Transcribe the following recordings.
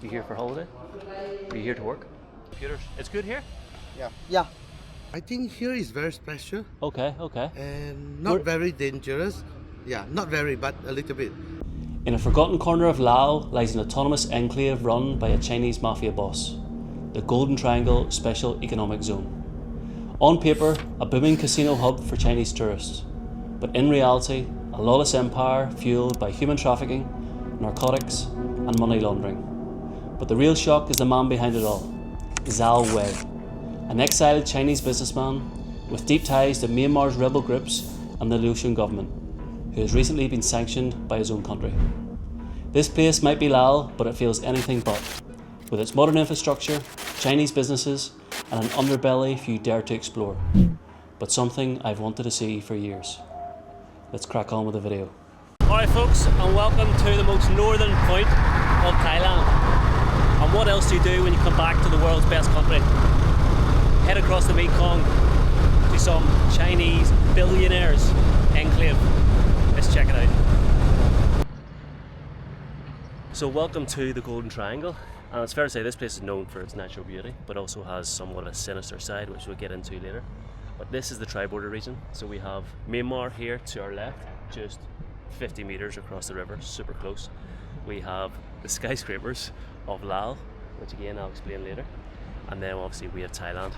You here for holiday? Are you here to work? Computers. It's good here? Yeah. I think here is very special Okay. and not very dangerous. Yeah, not very, but a little bit. In a forgotten corner of Laos lies an autonomous enclave run by a Chinese mafia boss, the Golden Triangle Special Economic Zone. On paper, a booming casino hub for Chinese tourists, but in reality, a lawless empire fueled by human trafficking, narcotics, and money laundering. But the real shock is the man behind it all, Zhao Wei, an exiled Chinese businessman with deep ties to Myanmar's rebel groups and the Laotian government, who has recently been sanctioned by his own country. This place might be Laos, but it feels anything but, with its modern infrastructure, Chinese businesses, and an underbelly few dare to explore, but something I've wanted to see for years. Let's crack on with the video. Alright folks, and welcome to the most northern point of Thailand. And what else do you do when you come back to the world's best country? Head across the Mekong to some Chinese billionaires' enclave. Let's check it out. So welcome to the Golden Triangle, and it's fair to say this place is known for its natural beauty, but also has somewhat of a sinister side, which we'll get into later. But this is the tri-border region, so we have Myanmar here to our left, just 50 meters across the river, super close. We have the skyscrapers of Laos, which again I'll explain later, and then obviously we have Thailand.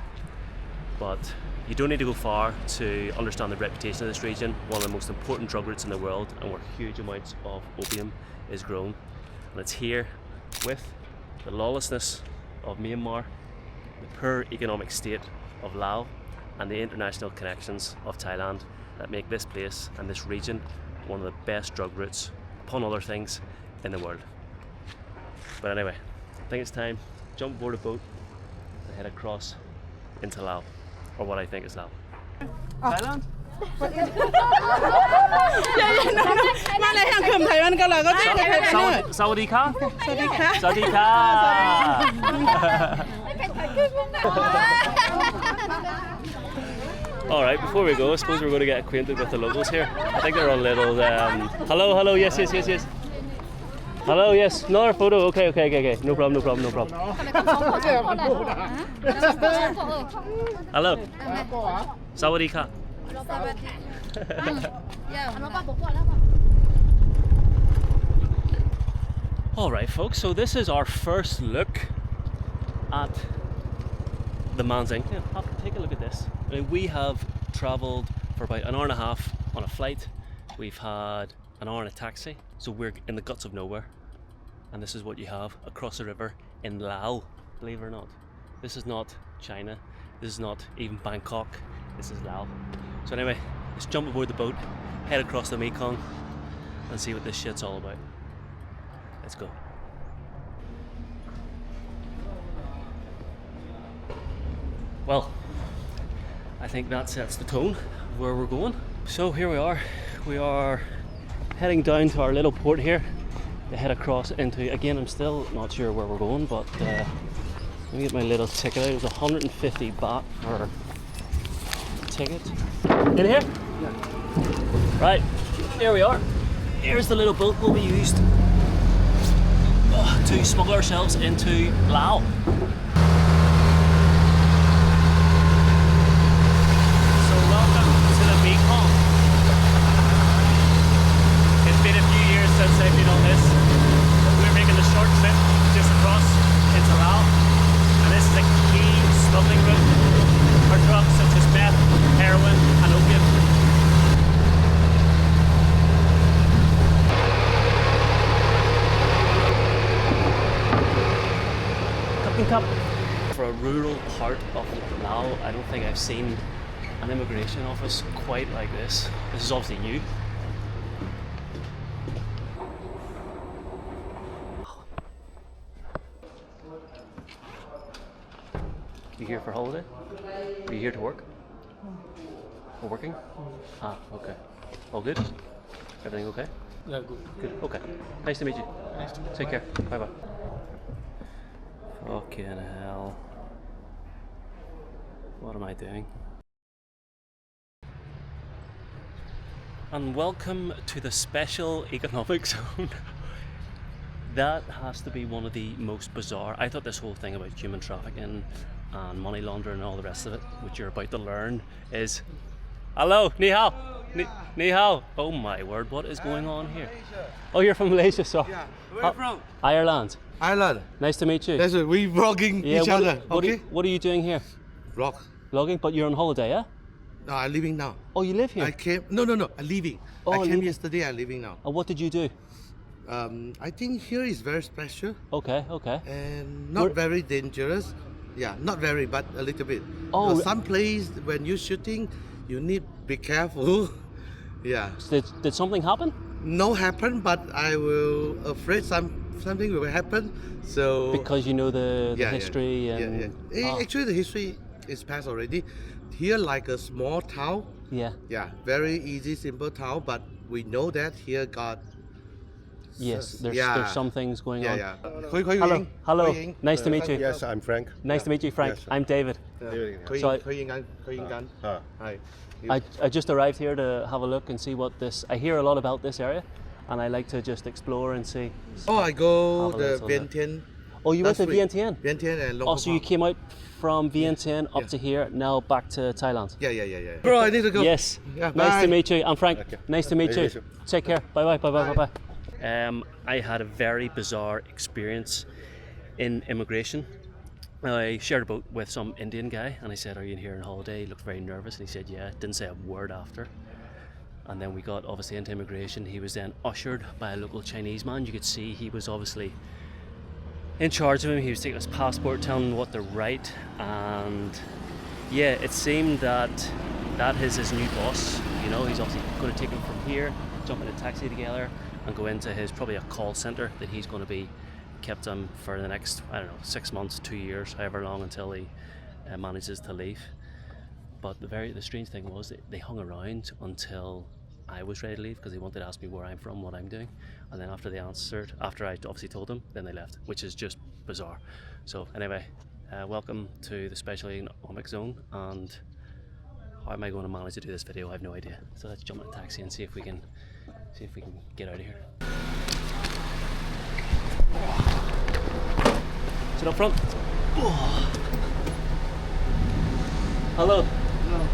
But you don't need to go far to understand the reputation of this region, one of the most important drug routes in the world, and where huge amounts of opium is grown. And it's here, with the lawlessness of Myanmar, the poor economic state of Laos, and the international connections of Thailand, that make this place and this region one of the best drug routes, upon other things, in the world. But anyway, I think it's time to jump aboard a boat and head across into Laos, or what I think is Laos. Thailand? มาเลยทางคืนไทยมันก็เลยก็ใช้ไทยได้เลย สวัสดีค่ะ สวัสดีค่ะ สวัสดีค่ะ Alright, before we go, I suppose we're going to get acquainted with the locals here. I think they're on little... hello, yes. Hello, yes, another photo, okay. No problem. Hello. Sawadee. Alright folks, so this is our first look at the man's Enclave. Take a look at this. I mean, we have travelled for about an hour and a half on a flight. We've had an hour in a taxi, so we're in the guts of nowhere. And this is what you have across the river in Laos, believe it or not. This is not China, this is not even Bangkok, this is Laos. So anyway, let's jump aboard the boat, head across the Mekong, and see what this shit's all about. Let's go. Well, I think that sets the tone of where we're going. So here we are heading down to our little port here to head across into, again I'm still not sure where we're going, but let me get my little ticket out. It was 150 baht for a ticket. In here? Yeah. Right, here we are. Here's the little boat we'll be used to smuggle ourselves into Laos. So welcome to the Mekong. It's been a few years since I've been on this. We're making the short trip just across into Laos, and this is a key smuggling route for drugs such as meth, heroin, and opium. Cup. For a rural part of Laos, I don't think I've seen an immigration office quite like this. This is obviously new. You here for holiday? Are you here to work? Or working? Ah, okay. All good? Everything okay? Yeah, good. Good, okay. Nice to meet you. Nice to meet you. Take care. Bye-bye. Fucking hell. What am I doing? And welcome to the Special Economic Zone. That has to be one of the most bizarre. I thought this whole thing about human trafficking and money laundering and all the rest of it, which you're about to learn, is... Hello, ni hao. Ni hao. Oh my word, what is going on here? Oh, you're from Malaysia, so... Yeah, where are you from? Ireland. Ireland. Nice to meet you. That's it, we vlogging each other, okay? What are you doing here? Vlog. Vlogging? But you're on holiday, yeah? No, I'm leaving now. Oh, you live here? I came, no, I'm leaving. Oh, I came leaving. yesterday, I'm leaving now. And what did you do? I think here is very special Okay. and not very dangerous. Yeah, not very, but a little bit. Oh, some place when you're shooting, you need be careful. Yeah. Did something happen? No happen, but I will afraid something will happen. So Because you know the history yeah, and... yeah. Actually, the history is past already. Here, like a small town. Yeah. Yeah, very easy, simple town. But we know that here got. Yes, there's some things going on. Yeah. Hello. Nice to meet you. Yes, I'm Frank. Nice to meet you, Frank. Yes. I'm David. So Hi. I just arrived here to have a look and see what this... I hear a lot about this area, and I like to just explore and see. Oh, I go Have a the little bit. Vientiane. Oh, you went to last week. Vientiane? Vientiane and Long Oh, so you Phu. came out from Vientiane up to here, now back to Thailand. Yeah. Bro, I need to go. Yes. Yeah, Nice bye. to meet you. I'm Frank. Okay. Nice to meet Nice you. to meet you. Take care. Bye. I had a very bizarre experience in immigration. I shared a boat with some Indian guy, and I said, "Are you in here on holiday?" He looked very nervous, and he said, "Yeah." Didn't say a word after. And then we got obviously into immigration. He was then ushered by a local Chinese man. You could see he was obviously in charge of him. He was taking his passport, telling him what to write, and yeah, it seemed that is his new boss. You know, he's obviously going to take him from here, jump in a taxi together, and go into his probably a call center that he's going to be kept him for the next, I don't know, 6 months, 2 years, however long until he manages to leave. But the strange thing was that they hung around until I was ready to leave because they wanted to ask me where I'm from, what I'm doing, and then after I obviously told them, then they left, which is just bizarre. So anyway, welcome to the Special Economic Zone, and how am I going to manage to do this video? I have no idea. So let's jump in a taxi and see if we can get out of here. Sit up front. Oh. Hello. Hello.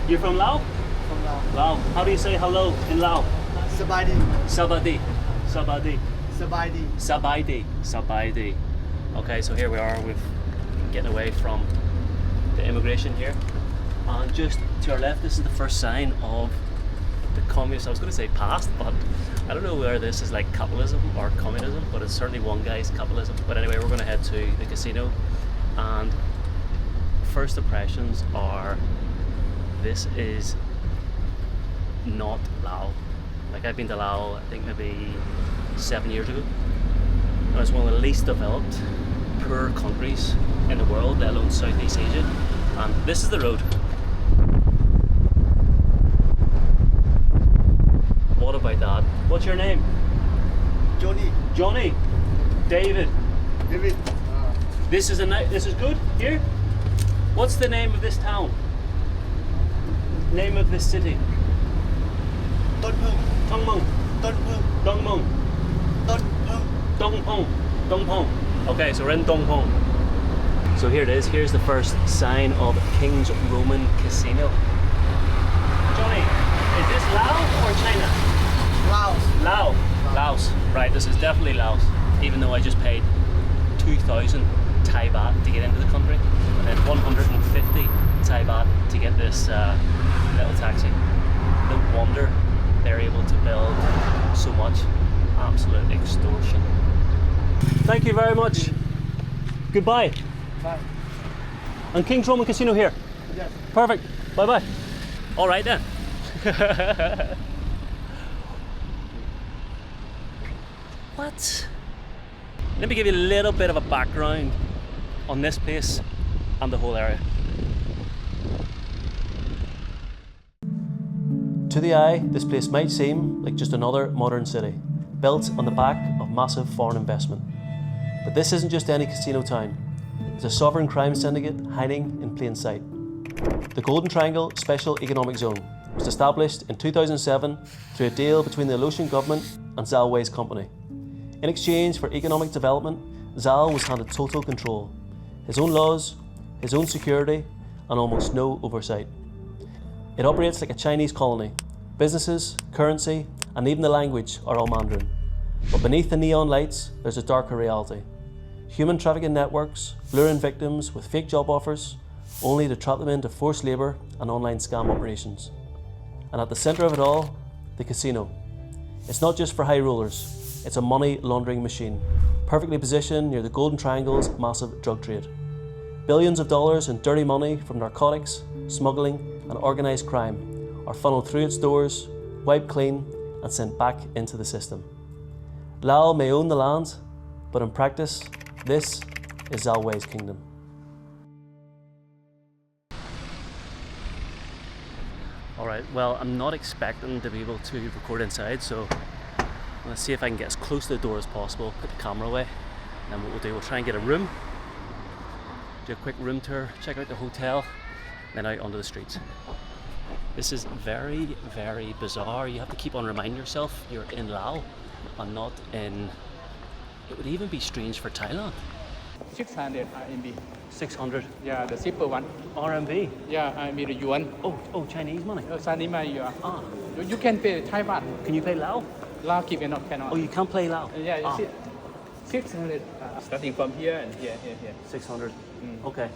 You're from Laos? From Laos. Laos. How do you say hello in Laos? Sabadi. Sabadi. Sabadi. Okay, so here we are. We're getting away from the immigration here. And just to our left, this is the first sign of the communist, I was going to say past, but I don't know whether this is like capitalism or communism, but it's certainly one guy's capitalism. But anyway, we're going to head to the casino, and first impressions are this is not Laos. Like, I've been to Laos, I think maybe 7 years ago, and it's one of the least developed, poor countries in the world, let alone Southeast Asia. And this is the road. What about that? What's your name? Johnny. Johnny. David. David. This is good here. What's the name of this town? Name of this city? Tonpung. Tongmung. Tonpung. Dongmung. Tonpung. Dongpung. Okay, so we're in Dongpung. So here it is. Here's the first sign of King's Roman Casino. Johnny, is this Laos or China? Laos. Laos. Right, this is definitely Laos, even though I just paid 2,000 Thai baht to get into the country, and then 150 Thai baht to get this little taxi. No wonder they're able to build so much. Absolute extortion. Thank you very much. Goodbye. Bye. And King's Roman Casino here. Yes. Perfect. Bye-bye. All right then. What? Let me give you a little bit of a background on this place and the whole area. To the eye, this place might seem like just another modern city, built on the back of massive foreign investment. But this isn't just any casino town. It's a sovereign crime syndicate hiding in plain sight. The Golden Triangle Special Economic Zone was established in 2007 through a deal between the Laotian government and Zalway's company. In exchange for economic development, Zal was handed total control. His own laws, his own security, and almost no oversight. It operates like a Chinese colony. Businesses, currency, and even the language are all Mandarin. But beneath the neon lights, there's a darker reality. Human trafficking networks luring victims with fake job offers, only to trap them into forced labour and online scam operations. And at the centre of it all, the casino. It's not just for high rollers, it's a money laundering machine, perfectly positioned near the Golden Triangle's massive drug trade. Billions of dollars in dirty money from narcotics, smuggling, and organised crime are funneled through its doors, wiped clean, and sent back into the system. Laos may own the land, but in practice, this is Zal Wei's kingdom. Alright, well, I'm not expecting to be able to record inside, so I'm going to see if I can get as close to the door as possible, put the camera away, and then what we'll do, we'll try and get a room, do a quick room tour, check out the hotel, then out onto the streets. This is very, very bizarre. You have to keep on reminding yourself you're in Laos and not in... It would even be strange for Thailand. 600 RMB. 600 Yeah, the cheaper one. RMB. Yeah, RMB the yuan. Oh, Chinese money. Chinese money, yeah. Ah, You can pay Thai baht. can you pay Lao? Lao cannot. Oh, you can't play Lao? Yeah, you see, 600. Starting from here and here. 600. Okay.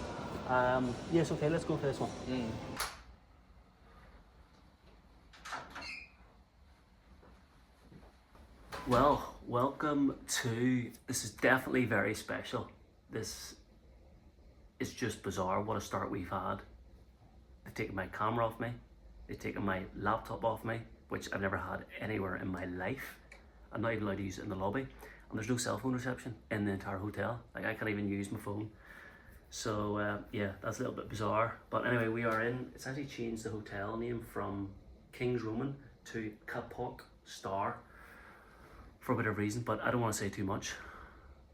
Yes, okay, let's go for this one. Well, welcome to... This is definitely very special. This is just bizarre. What a start we've had. They've taken my camera off me. They've taken my laptop off me, which I've never had anywhere in my life. I'm not even allowed to use it in the lobby. And there's no cell phone reception in the entire hotel. Like, I can't even use my phone. So, yeah, that's a little bit bizarre. But anyway, we are in... It's actually changed the hotel name from King's Roman to Kapok Star for a bit of reason, but I don't want to say too much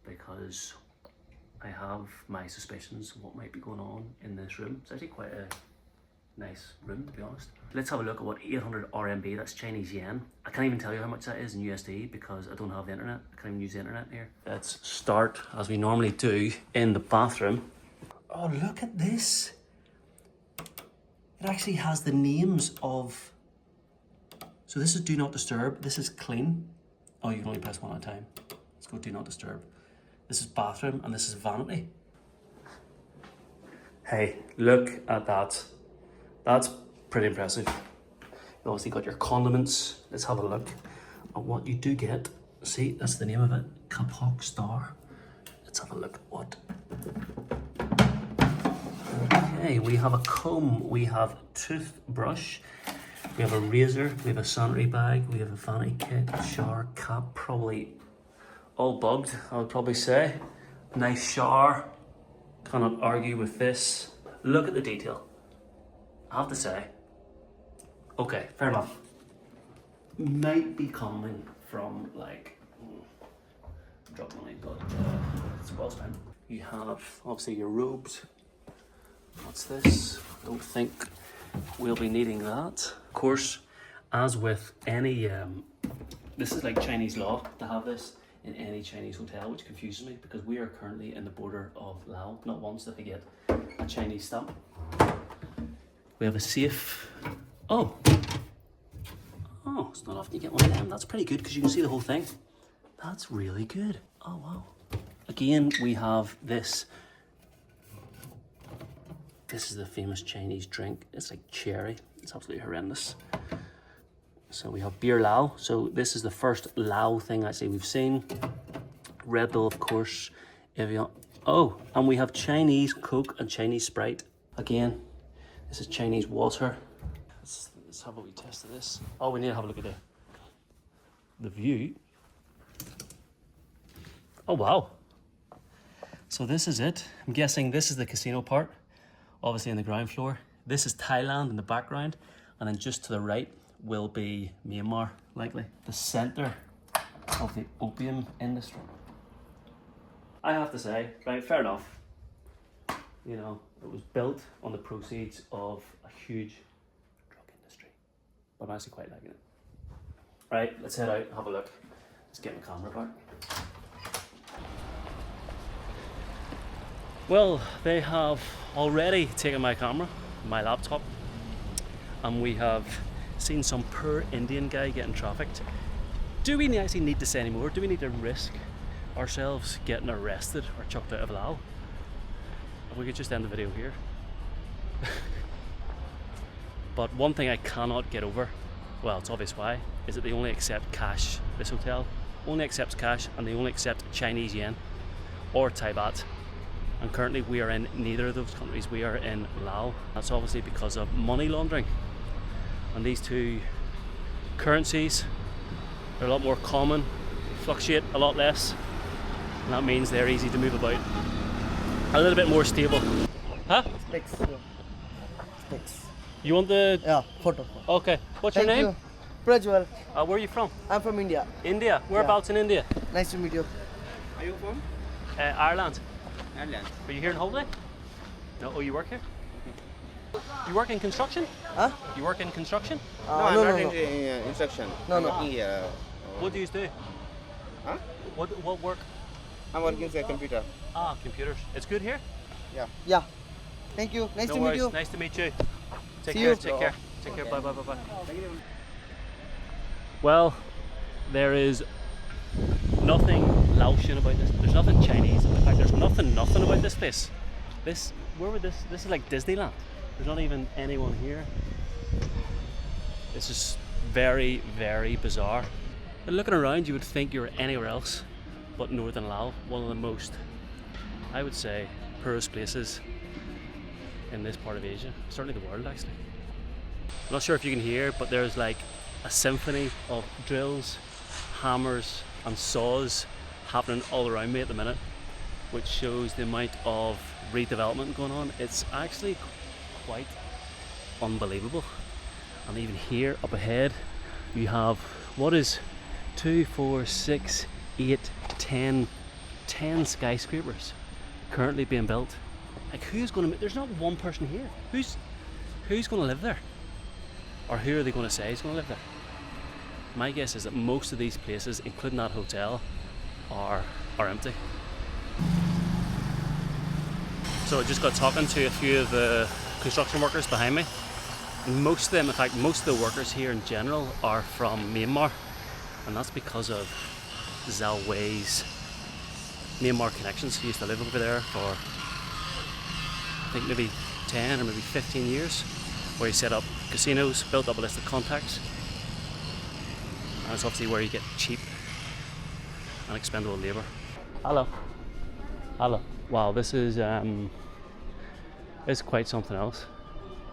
because I have my suspicions of what might be going on in this room. It's actually quite a nice room, to be honest. Let's have a look at what 800 RMB, that's Chinese yen. I can't even tell you how much that is in USD because I don't have the internet. I can't even use the internet here. Let's start, as we normally do, in the bathroom. Oh, look at this. It actually has the names of... So this is Do Not Disturb, this is Clean. Oh, you can only press one at a time. Let's go Do Not Disturb. This is Bathroom and this is Vanity. Hey, look at that. That's pretty impressive. You obviously got your condiments. Let's have a look at what you do get. See, that's the name of it. Kapok Star. Let's have a look at what. Okay, we have a comb, we have a toothbrush, we have a razor, we have a sanitary bag, we have a vanity kit, shower cap, probably all bugged, I would probably say. Nice shower, cannot argue with this. Look at the detail, I have to say. Okay, fair enough. Might be coming from like, drop money, but it's well spent. You have obviously your robes. What's this? Don't think we'll be needing that. Of course, as with any, this is like Chinese law to have this in any Chinese hotel, which confuses me because we are currently in the border of Laos. Not once did they get a Chinese stamp. We have a safe. Oh, it's not often you get one of them. That's pretty good because you can see the whole thing. That's really good. Oh, wow. Again, we have this. This is the famous Chinese drink. It's like cherry. It's absolutely horrendous. So we have beer Lao. So this is the first Lao thing actually we've seen. Red Bull, of course. Evian. Oh, and we have Chinese Coke and Chinese Sprite. Again, this is Chinese water. Let's have a wee test of this. Oh, we need to have a look at the view. Oh, wow. So this is it. I'm guessing this is the casino part. Obviously in the ground floor. This is Thailand in the background, and then just to the right will be Myanmar, likely. The center of the opium industry. I have to say, right, fair enough. You know, it was built on the proceeds of a huge drug industry. But I'm actually quite liking it. Right, let's head out and have a look. Let's get my camera back. Well, they have already taken my camera, my laptop, and we have seen some poor Indian guy getting trafficked. Do we actually need to say any more? Do we need to risk ourselves getting arrested or chucked out of Laos? If we could just end the video here. But one thing I cannot get over, well, it's obvious why, is that they only accept cash. This hotel only accepts cash, and they only accept Chinese yen or Thai baht. And currently we are in neither of those countries. We are in Laos. That's obviously because of money laundering. And these two currencies are a lot more common, fluctuate a lot less, and that means they're easy to move about. A little bit more stable. Huh? Specs. Specs. You want the... Yeah, photo. Okay. What's your name? You. Prajwal. Where are you from? I'm from India. India. Whereabouts in India? Nice to meet you. Are you from? Ireland. Ireland. Are you here on holiday? No. Oh, you work here? You work in construction? Huh? You work in construction? I'm no, not no, no. in instruction. No, I'm no. working here. What do you do? Huh? What work? I'm working as a computer. Computers. It's good here? Yeah. Thank you. Nice No to worries. meet you. Nice to meet you. Take See care. you. Take care. Take care. Bye. Bye. Bye. Bye. Well, there is nothing Laotian about this. There's nothing Chinese. In fact, there's nothing about this place. This is like Disneyland. There's not even anyone here. This is very, very bizarre. And looking around, you would think you were anywhere else but Northern Laos, one of the most, I would say, poorest places in this part of Asia, certainly the world actually. I'm not sure if you can hear, but there's like a symphony of drills, hammers and saws happening all around me at the minute, which shows the amount of redevelopment going on. It's actually quite unbelievable. And even here up ahead you have, what is 2, 4, 6, 8, 10 skyscrapers currently being built. Like, who's going to, there's not one person here. Who's going to live there? Or who are they going to say is going to live there? My guess is that most of these places, including that hotel, are empty. So I just got talking to a few of the construction workers behind me. And most of them, in fact, most of the workers here in general are from Myanmar. And that's because of Zhao Wei's Myanmar connections. He used to live over there for, I think, maybe 10 or maybe 15 years, where he set up casinos, built up a list of contacts. And it's obviously where you get cheap and expendable labour. Hello. Hello. Wow, this is quite something else.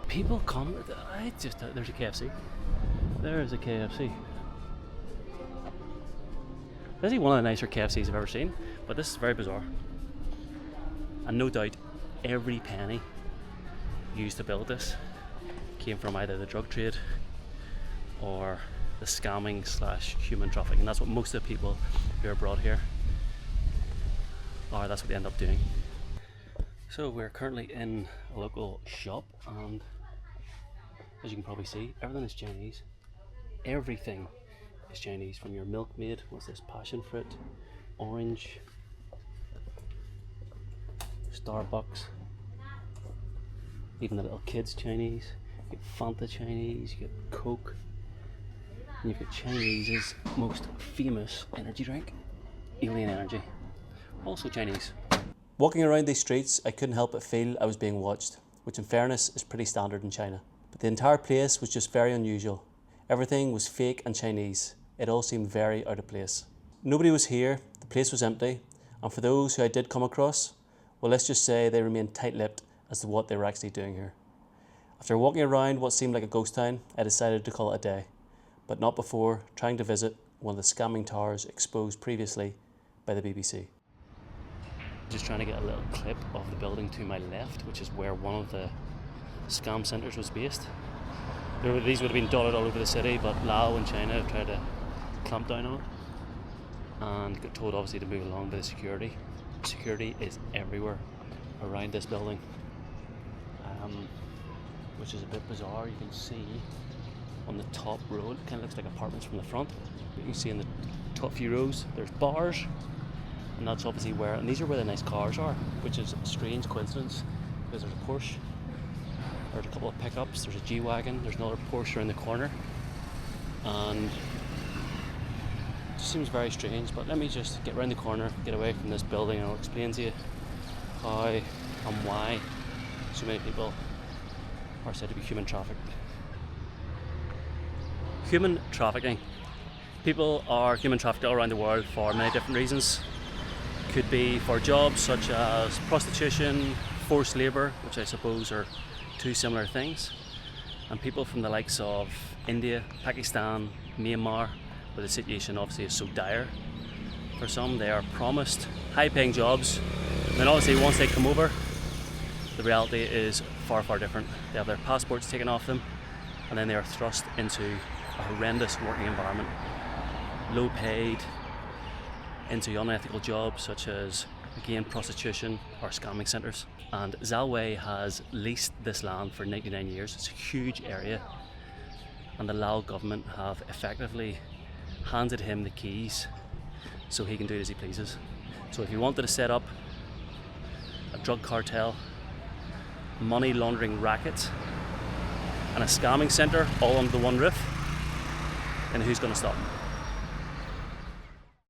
People come, there's a KFC. There's a KFC. This is one of the nicer KFCs I've ever seen, but this is very bizarre. And no doubt every penny used to build this came from either the drug trade or the scamming / human trafficking. And that's what most of the people who are brought here are. That's what they end up doing. So we're currently in a local shop, and as you can probably see, everything is Chinese. Everything is Chinese, from your milkmaid, what's this, passion fruit, orange, Starbucks, even the little kids Chinese. You get Fanta Chinese, you get Coke, and you've got Chinese's most famous energy drink, Alien Energy, also Chinese. Walking around these streets, I couldn't help but feel I was being watched, which in fairness is pretty standard in China. But the entire place was just very unusual. Everything was fake and Chinese. It all seemed very out of place. Nobody was here, the place was empty, and for those who I did come across, well, let's just say they remained tight-lipped as to what they were actually doing here. After walking around what seemed like a ghost town, I decided to call it a day, but not before trying to visit one of the scamming towers exposed previously by the BBC. Just trying to get a little clip of the building to my left, which is where one of the scam centres was based. These would have been dotted all over the city, but Laos and China have tried to clamp down on it and got told obviously to move along by the security. Security is everywhere around this building, which is a bit bizarre. You can see on the top road, it kind of looks like apartments from the front, but you can see in the few rows. There's bars, and that's obviously where, and these are where the nice cars are, which is a strange coincidence because there's a Porsche, there's a couple of pickups, there's a G-Wagon, there's another Porsche around the corner, and it just seems very strange. But let me just get around the corner, get away from this building, and I'll explain to you how and why so many people are said to be human trafficked. Human trafficking. People are human trafficked all around the world for many different reasons. Could be for jobs such as prostitution, forced labour, which I suppose are two similar things, and people from the likes of India, Pakistan, Myanmar, where the situation obviously is so dire. For some, they are promised high-paying jobs, and then obviously once they come over, the reality is far, far different. They have their passports taken off them, and then they are thrust into a horrendous working environment, low paid, into unethical jobs such as, again, prostitution or scamming centres. And Zalway has leased this land for 99 years. It's a huge area, and the Lao government have effectively handed him the keys so he can do as he pleases. So if he wanted to set up a drug cartel, money laundering racket, and a scamming centre all under one roof, then who's going to stop him?